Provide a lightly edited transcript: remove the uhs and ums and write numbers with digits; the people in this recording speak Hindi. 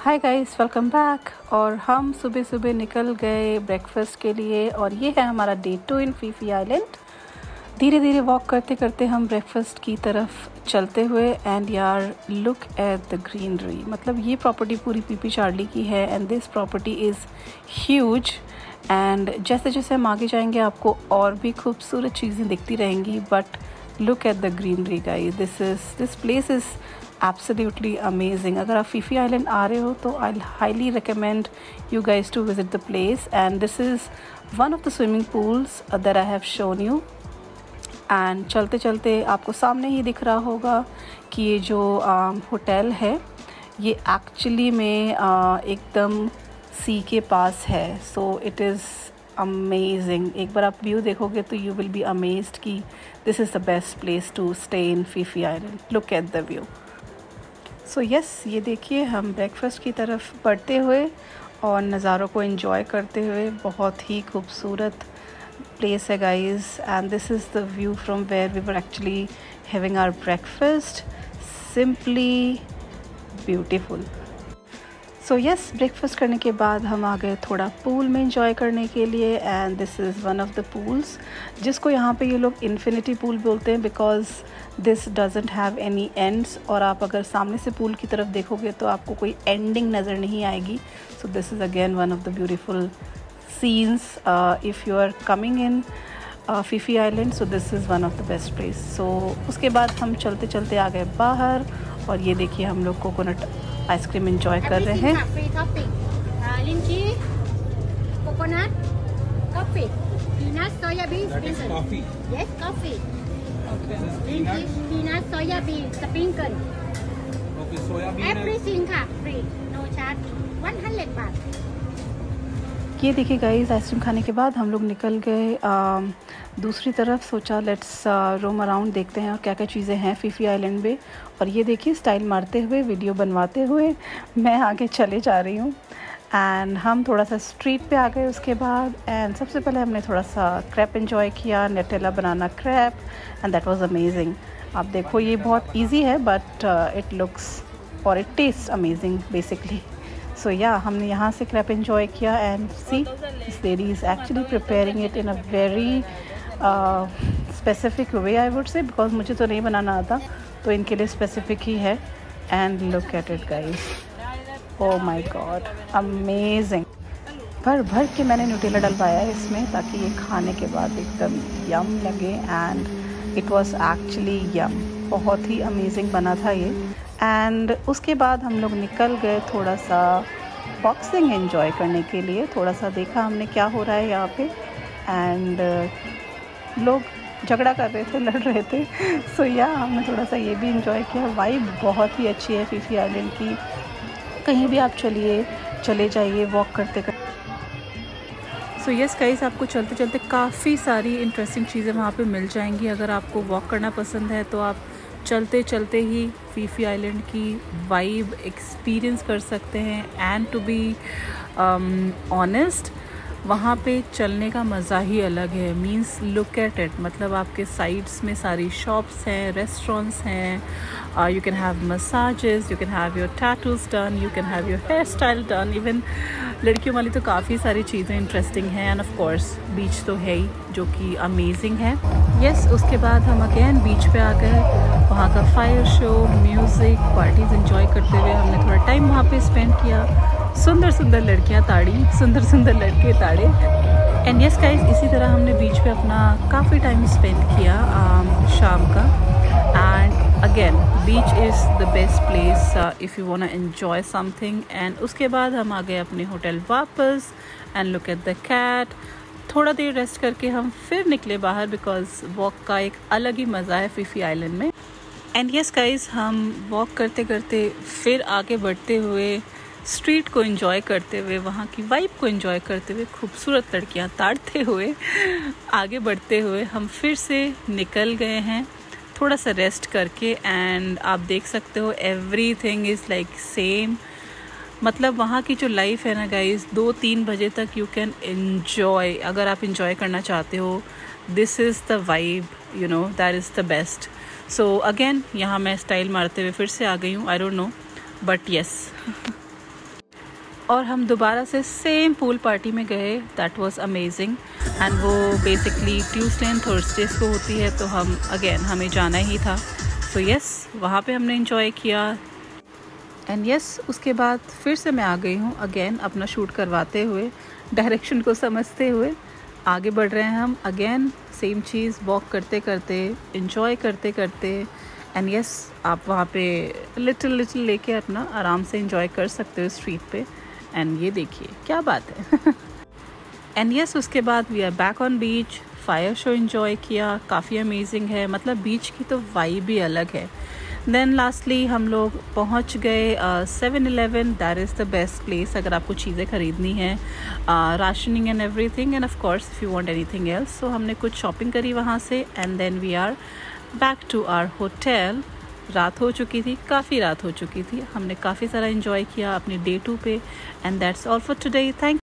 Hi guys, welcome back. और हम सुबह सुबह निकल गए ब्रेकफास्ट के लिए और ये है हमारा डे 2 इन फीफी आइलैंड। धीरे धीरे वॉक करते करते हम ब्रेकफास्ट की तरफ चलते हुए एंड यार लुक एट द ग्रीनरी। मतलब ये प्रॉपर्टी पूरी पीपी चार्ली की है and this property is huge. And जैसे जैसे हम आगे जाएंगे आपको और भी खूबसूरत चीज़ें दिखती रहेंगी, but look at the greenery guys, this place is absolutely amazing. अगर आप फीफी आइलैंड आ रहे हो तो I highly recommend you guys to visit the place. And this is one of the swimming pools that I have shown you. And चलते चलते आपको सामने ही दिख रहा होगा कि ये जो होटल है ये एक्चुअली में एकदम सी के पास है। So it is amazing. एक बार आप व्यू देखोगे तो यू विल बी अमेज्ड कि this is the best place to stay in Phi Phi island. Look at the view. So yes, ये देखिए हम ब्रेकफास्ट की तरफ बढ़ते हुए और नज़ारों को एंजॉय करते हुए। बहुत ही खूबसूरत प्लेस है guys and this is the view from where we were actually having our breakfast. Simply beautiful. So yes, breakfast करने के बाद हम आ गए थोड़ा पूल में एंजॉय करने के लिए and this is one of the pools जिसको यहाँ पे ये लोग इन्फिनिटी पूल बोलते हैं because this doesn't have any ends. और आप अगर सामने से पूल की तरफ देखोगे तो आपको कोई एंडिंग नज़र नहीं आएगी। So this is again one of the beautiful scenes if you are coming in Phi Phi island. So this is one of the best place. So उसके बाद हम चलते चलते आ गए बाहर और ये देखिए हम लोग कोकोनट आइसक्रीम एंजॉय कर रहे हैं। Free topping लिंची, coconut, coffee, peanut, soybean, coffee. Yes coffee, लिंची, peanut, soybean, sprinkle, okay soybean everything का फ्री, नो चार्ज, 100 बात। ये देखिए गाइस, आइसक्रीम खाने के बाद हम लोग निकल गए दूसरी तरफ। सोचा लेट्स रोम अराउंड, देखते हैं और क्या क्या चीज़ें हैं फीफी आइलैंड में। और ये देखिए स्टाइल मारते हुए, वीडियो बनवाते हुए मैं आगे चले जा रही हूँ। एंड हम थोड़ा सा स्ट्रीट पे आ गए उसके बाद। एंड सबसे पहले हमने थोड़ा सा क्रैप एंजॉय किया, Nutella banana crepe, and that was amazing. आप देखो ये बहुत इजी है बट इट लुक्स और it taste amazing basically. So yeah हमने यहाँ से क्रैप एंजॉय किया and see this lady is actually preparing it in a very specific way I would say, because मुझे तो नहीं बनाना आता तो इनके लिए स्पेसिफिक ही है। And look at it guys, oh my God amazing. भर भर के मैंने न्यूटेला डलवाया है इसमें ताकि ये खाने के बाद एकदम यम लगे एंड इट वाज एक्चुअली यम। बहुत ही अमेजिंग बना था ये। एंड उसके बाद हम लोग निकल गए थोड़ा सा बॉक्सिंग एंजॉय करने के लिए। थोड़ा सा देखा हमने क्या हो रहा है यहाँ पे एंड लोग झगड़ा कर रहे थे, लड़ रहे थे। सो या हमने थोड़ा सा ये भी एंजॉय किया। वाइब बहुत ही अच्छी है फीफी आइलैंड की। कहीं भी आप चले जाइए वॉक करते करते। सो यस गाइस, आपको चलते चलते काफ़ी सारी इंटरेस्टिंग चीज़ें वहाँ पे मिल जाएंगी। अगर आपको वॉक करना पसंद है तो आप चलते चलते ही फीफी आइलैंड की वाइब एक्सपीरियंस कर सकते हैं। एंड टू बी ऑनेस्ट, वहाँ पे चलने का मज़ा ही अलग है। मींस लुक एट इट, मतलब आपके साइड्स में सारी शॉप्स हैं, रेस्टोरेंट्स हैं, you can have massages, you can have your tattoos done, you can have your hair style done. Even लड़कियों वाली तो काफ़ी सारी चीज़ें इंटरेस्टिंग हैं। एंड ऑफ कोर्स बीच तो है ही जो कि अमेजिंग है। यस, उसके बाद हम अगेन बीच पे आ गए। वहाँ का fire show, music, parties enjoy करते हुए हमने थोड़ा टाइम वहाँ पे स्पेंड किया। सुंदर सुंदर लड़कियाँ ताड़ी, सुंदर सुंदर लड़के ताड़े। एंड यस गाइस, इसी तरह हमने बीच पे अपना काफ़ी टाइम स्पेंड किया शाम का। And again beach is the best place if you want to enjoy something. And उसके बाद हम आ गए अपने होटल वापस and look at the cat. थोड़ा देर रेस्ट करके हम फिर निकले बाहर बिकॉज वॉक का एक अलग ही मज़ा है फीफी आइलैंड में। एंड यस गाइस, हम वॉक करते करते फिर आगे बढ़ते हुए, स्ट्रीट को एंजॉय करते हुए, वहाँ की वाइब को एंजॉय करते हुए, खूबसूरत लड़कियाँ ताड़ते हुए, आगे बढ़ते हुए हम फिर से निकल गए हैं थोड़ा सा रेस्ट करके। एंड आप देख सकते हो एवरीथिंग इज़ लाइक सेम। मतलब वहाँ की जो लाइफ है ना गाइस, 2-3 बजे तक यू कैन एंजॉय। अगर आप एंजॉय करना चाहते हो, this is the vibe, you know, that is the best. So again यहाँ मैं स्टाइल मारते हुए फिर से आ गई हूँ। I don't know but yes और हम दोबारा से सेम पूल पार्टी में गए। दैट वाज अमेजिंग एंड वो बेसिकली ट्यूसडे एंड थर्सडेज को होती है, तो हम अगेन हमें जाना ही था। सो यस, वहाँ पे हमने इंजॉय किया। एंड यस, उसके बाद फिर से मैं आ गई हूँ अगेन अपना शूट करवाते हुए, डायरेक्शन को समझते हुए आगे बढ़ रहे हैं हम। अगेन सेम चीज़, वॉक करते करते, इंजॉय करते करते। एंड यस, आप वहाँ पे लिटिल लेके अपना आराम से इंजॉय कर सकते हो स्ट्रीट पे। एंड ये देखिए क्या बात है। एंड यस, उसके बाद we are back on beach. Fire show enjoy किया, काफ़ी अमेजिंग है, मतलब बीच की तो वाइब भी अलग है। देन लास्टली हम लोग पहुंच गए 7-Eleven। That is the best place अगर आपको चीज़ें ख़रीदनी है, rationing and everything, and of course if you want anything else. So हमने कुछ शॉपिंग करी वहाँ से and then we are back to our hotel. रात हो चुकी थी, काफ़ी रात हो चुकी थी। हमने काफ़ी सारा इंजॉय किया अपनी डे 2 पे। And that's all for today. Thank